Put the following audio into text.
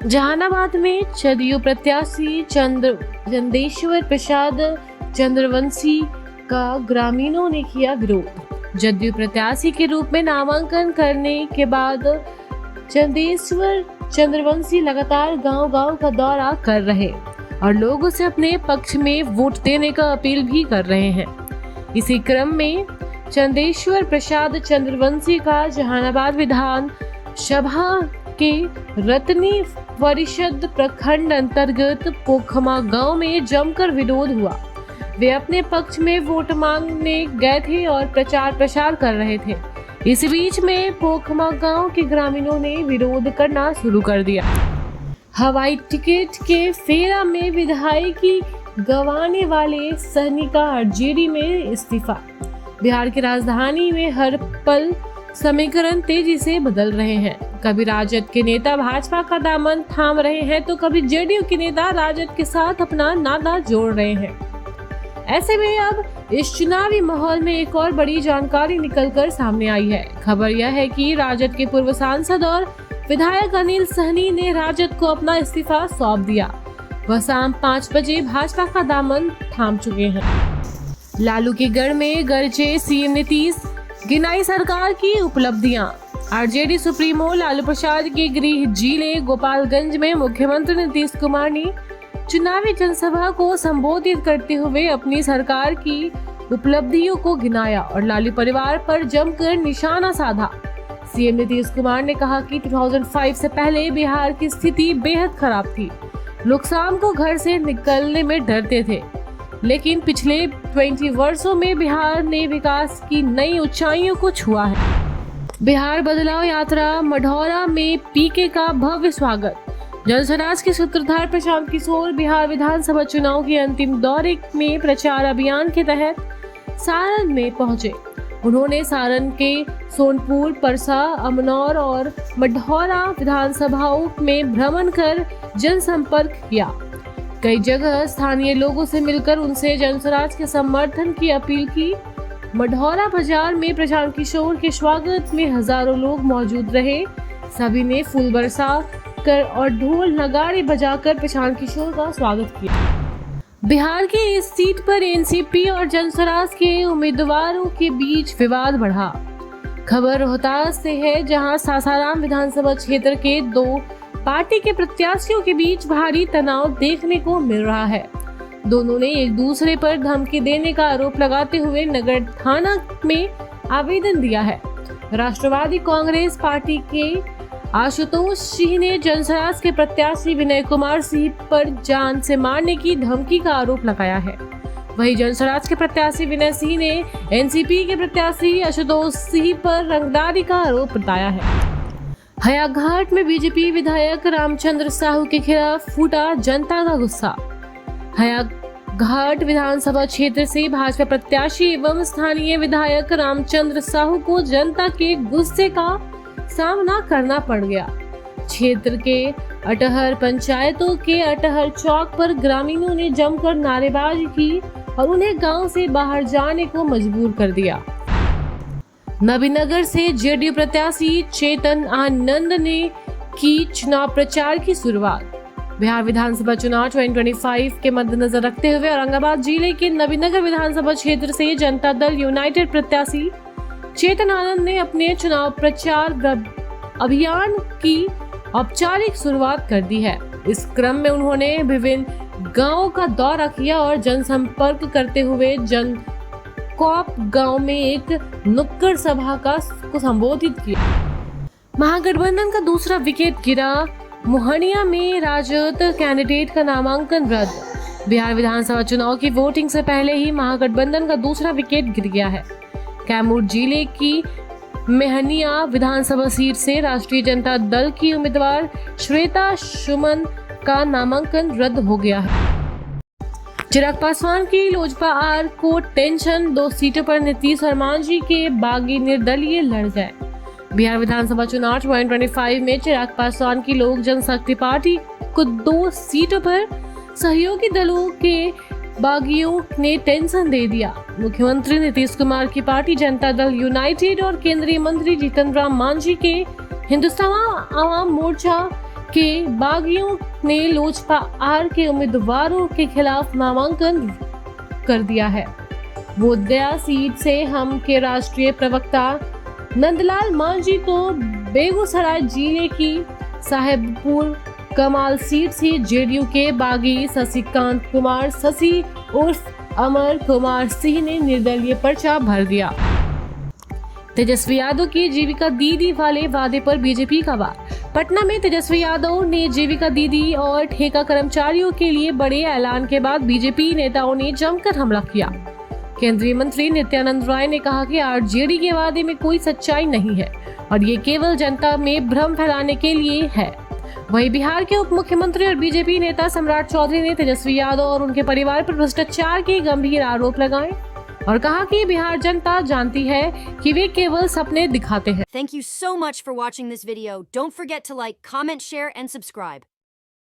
जहानाबाद में जदयू प्रत्याशी चंदेश्वर प्रसाद चंद्रवंशी का ग्रामीणों ने किया विरोध। जदयू प्रत्याशी के रूप में नामांकन करने के बाद चंदेश्वर चंद्रवंशी लगातार गांव-गांव का दौरा कर रहे और लोगों से अपने पक्ष में वोट देने का अपील भी कर रहे हैं। इसी क्रम में चंदेश्वर प्रसाद चंद्रवंशी का जहानाबाद विधान सभा के रतनी परिषद प्रखंड अंतर्गत पोखमा गांव में जमकर विरोध हुआ। वे अपने पक्ष में वोट मांगने गए थे और प्रचार प्रसार कर रहे थे। इस बीच में पोखमा गांव के ग्रामीणों ने विरोध करना शुरू कर दिया। हवाई टिकट के फेरा में विधायकी गंवाने वाले सहनी का आरजेडी में इस्तीफा। बिहार की राजधानी में हर पल समीकरण तेजी से बदल रहे हैं। कभी राजद के नेता भाजपा का दामन थाम रहे हैं तो कभी जेडीयू के नेता राजद के साथ अपना नाता जोड़ रहे हैं। ऐसे में अब इस चुनावी माहौल में एक और बड़ी जानकारी निकलकर सामने आई है। खबर यह है कि राजद के पूर्व सांसद और विधायक अनिल सहनी ने राजद को अपना इस्तीफा सौंप दिया। वह शाम 5 बजे भाजपा का दामन थाम चुके हैं। लालू के गढ़ में गरजे सीएम नीतीश, गिनाई सरकार की उपलब्धियां। आरजेडी सुप्रीमो लालू प्रसाद के गृह जिले गोपालगंज में मुख्यमंत्री नीतीश कुमार ने चुनावी जनसभा को संबोधित करते हुए अपनी सरकार की उपलब्धियों को गिनाया और लालू परिवार पर जमकर निशाना साधा। सीएम नीतीश कुमार ने कहा कि 2005 से पहले बिहार की स्थिति बेहद खराब थी। लोग शाम को घर से निकलने में डरते थे, लेकिन पिछले 20 वर्षों में बिहार ने विकास की नई ऊंचाइयों को छुआ है। बिहार बदलाव यात्रा मढ़ौरा में पीके का भव्य स्वागत। जनसुराज के सूत्रधार प्रशांत किशोर बिहार विधानसभा चुनाव के अंतिम दौरे में प्रचार अभियान के तहत सारण में पहुंचे। उन्होंने सारण के सोनपुर, परसा, अमनौर और मढ़ौरा विधानसभाओं में भ्रमण कर जनसंपर्क किया। कई जगह स्थानीय लोगों से मिलकर उनसे जनसुराज के समर्थन की अपील की। मढ़ौरा बाजार में प्रशांत किशोर के स्वागत में हजारों लोग मौजूद रहे। सभी ने फूल बरसा कर और ढोल नगाड़े बजाकर प्रशांत किशोर का स्वागत किया। बिहार की इस सीट पर एनसीपी और जनसुराज के उम्मीदवारों के बीच विवाद बढ़ा। खबर रोहतास से है, जहां सासाराम विधानसभा क्षेत्र के 2 पार्टी के प्रत्याशियों के बीच भारी तनाव देखने को मिल रहा है। दोनों ने एक दूसरे पर धमकी देने का आरोप लगाते हुए नगर थाना में आवेदन दिया है। राष्ट्रवादी कांग्रेस पार्टी के आशुतोष सिंह ने जनसुराज के प्रत्याशी विनय कुमार सिंह पर जान से मारने की धमकी का आरोप लगाया है। वहीं जनसुराज के प्रत्याशी विनय सिंह ने एनसीपी के प्रत्याशी आशुतोष सिंह पर रंगदारी का आरोप बताया है। हयाघाट में बीजेपी विधायक रामचंद्र साहू के खिलाफ फूटा जनता का गुस्सा। हयाघाट विधानसभा क्षेत्र से भाजपा प्रत्याशी एवं स्थानीय विधायक रामचंद्र साहू को जनता के गुस्से का सामना करना पड़ गया। क्षेत्र के अटहर पंचायतों के अटहर चौक पर ग्रामीणों ने जमकर नारेबाजी की और उन्हें गांव से बाहर जाने को मजबूर कर दिया। नबीनगर से जेडीयू प्रत्याशी चेतन आनंद ने की चुनाव प्रचार की शुरुआत। बिहार विधानसभा चुनाव 2025 के मद्देनजर रखते हुए औरंगाबाद जिले के नबीनगर विधानसभा क्षेत्र से जनता दल यूनाइटेड प्रत्याशी चेतन आनंद ने अपने चुनाव प्रचार अभियान की औपचारिक शुरुआत कर दी है। इस क्रम में उन्होंने विभिन्न गांवों का दौरा किया और जनसंपर्क करते हुए जनकॉप गांव में एक नुक्कड़ सभा को संबोधित किया। महागठबंधन का दूसरा विकेट गिरा। मोहनिया में राजद कैंडिडेट का नामांकन रद्द। बिहार विधानसभा चुनाव की वोटिंग से पहले ही महागठबंधन का दूसरा विकेट गिर गया है। कैमूर जिले की मेहनिया विधानसभा सीट से राष्ट्रीय जनता दल की उम्मीदवार श्वेता सुमन का नामांकन रद्द हो गया है। चिराग पासवान की लोजपा आर को टेंशन। 2 सीटों पर नीतीश और मांझी के बागी निर्दलीय लड़ गए। बिहार विधानसभा चुनाव 2025 में चिराग पासवान की लोक जनशक्ति पार्टी को 2 सीटों पर सहयोगी दलों के बागियों ने टेंशन दे दिया। मुख्यमंत्री नीतीश कुमार की पार्टी जनता दल यूनाइटेड और केंद्रीय मंत्री जीतन राम मांझी के हिंदुस्तान आवाम मोर्चा के बागियों ने लोजपा आर के उम्मीदवारों के खिलाफ नामांकन कर दिया है। बोधगया सीट से हम के राष्ट्रीय प्रवक्ता नंदलाल मांझी तो बेगूसराय जिले की साहेबपुर कमाल सीट से जेडीयू के बागी शशिकांत कुमार शशि उर्फ अमर कुमार सिंह ने निर्दलीय पर्चा भर दिया। तेजस्वी यादव की जीविका दीदी वाले वादे पर बीजेपी का वार। पटना में तेजस्वी यादव ने जीविका दीदी और ठेका कर्मचारियों के लिए बड़े ऐलान के बाद बीजेपी नेताओं ने जमकर हमला किया। केंद्रीय मंत्री नित्यानंद राय ने कहा कि आरजेडी के वादे में कोई सच्चाई नहीं है और ये केवल जनता में भ्रम फैलाने के लिए है। वहीं बिहार के उप मुख्यमंत्री और बीजेपी नेता सम्राट चौधरी ने तेजस्वी यादव और उनके परिवार पर भ्रष्टाचार के गंभीर आरोप लगाए और कहा कि बिहार जनता जानती है कि वे केवल सपने दिखाते हैं। Thank you so much for watching this video. Don't forget to like, comment, share and subscribe.